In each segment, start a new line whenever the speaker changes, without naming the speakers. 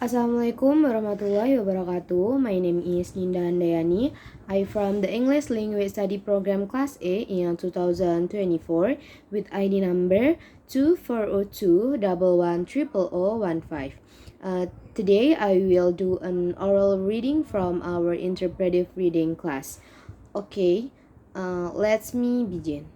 Assalamualaikum warahmatullahi wabarakatuh. My name is Ninda Handayani. I'm from the English Language Study Program Class A in 2024 with ID number 2402110015. Today I will do an oral reading from our interpretive reading class. Okay, let's me begin.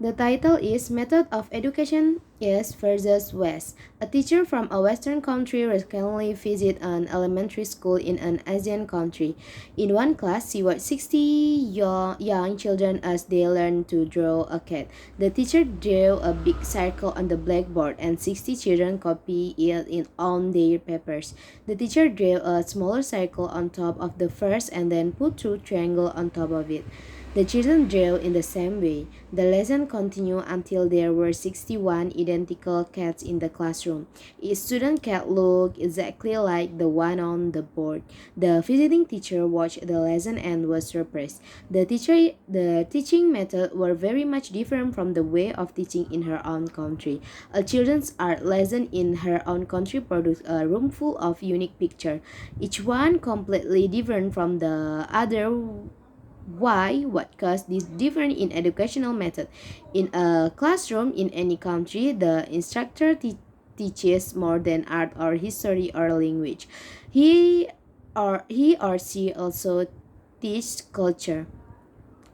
The title is Method of Education East versus West. A teacher from a Western country recently visited an elementary school in an Asian country. In one class, she watched 60 young children as they learned to draw a cat. The teacher drew a big circle on the blackboard and 60 children copied it on their papers. The teacher drew a smaller circle on top of the first and then put two triangles on top of it. The children drew in the same way. The lesson continued until there were 61 identical cats in the classroom. Each student cat looked exactly like the one on the board. The visiting teacher watched the lesson and was surprised. The teaching method were very much different from the way of teaching in her own country. A children's art lesson in her own country produced a room full of unique pictures, each one completely different from the other. Why? What caused this difference in educational method? In a classroom in any country, the instructor teaches more than art or history or language. He or she also teaches culture.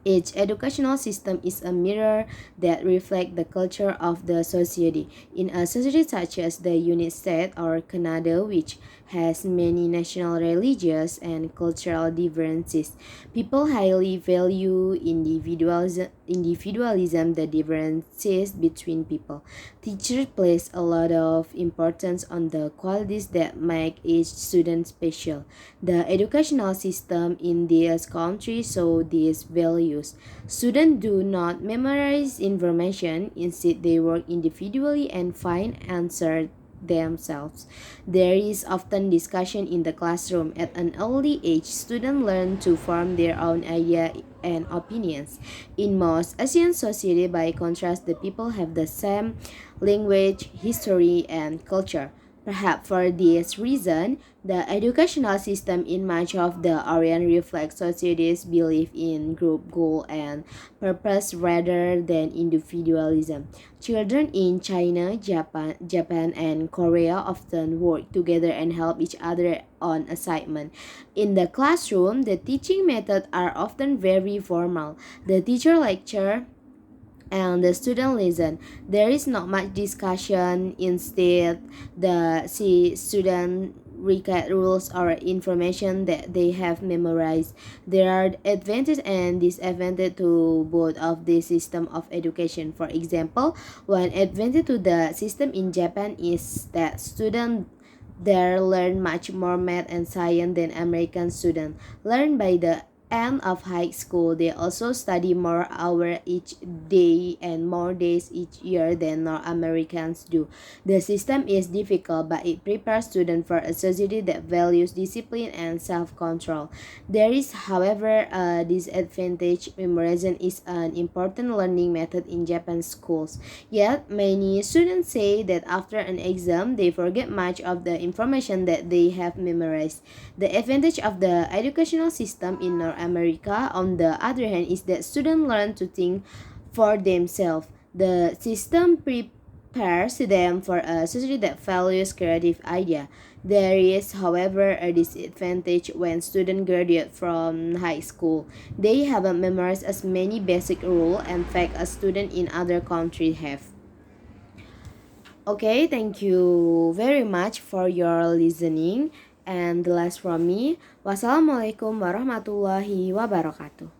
Each educational system is a mirror that reflects the culture of the society. In a society such as the United States or Canada, which has many national religious and cultural differences, people highly value individualism, the differences between people. Teachers place a lot of importance on the qualities that make each student special. The educational system in this country show these values. Students do not memorize information, instead they work individually and find answers themselves. There is often discussion in the classroom. At an early age, students learn to form their own idea and opinions. In most Asian society, by contrast, the people have the same language, history, and culture. Perhaps for this reason, the educational system in much of the Orient reflects society's belief in group goal and purpose rather than individualism. Children in China, Japan, and Korea often work together and help each other on assignment. In the classroom, the teaching methods are often very formal. The teacher lecture and the student listen. There is not much discussion. Instead, the student recite rules or information that they have memorized. There are advantages and disadvantages to both of the system of education. For example, one advantage to the system in Japan is that students there learn much more math and science than American students learn by the end of high school. They also study more hours each day and more days each year than North Americans do. The system is difficult, but it prepares students for a society that values discipline and self-control. There is, however, a disadvantage. Memorization is an important learning method in Japanese schools. Yet, many students say that after an exam, they forget much of the information that they have memorized. The advantage of the educational system in North America, on the other hand, is that students learn to think for themselves. The system prepares them for a society that values creative idea. There is, however, a disadvantage when students graduate from high school. They haven't memorized as many basic rules and facts as students in other countries have. Okay, thank you very much for your listening. And the last from me, wassalamualaikum warahmatullahi wabarakatuh.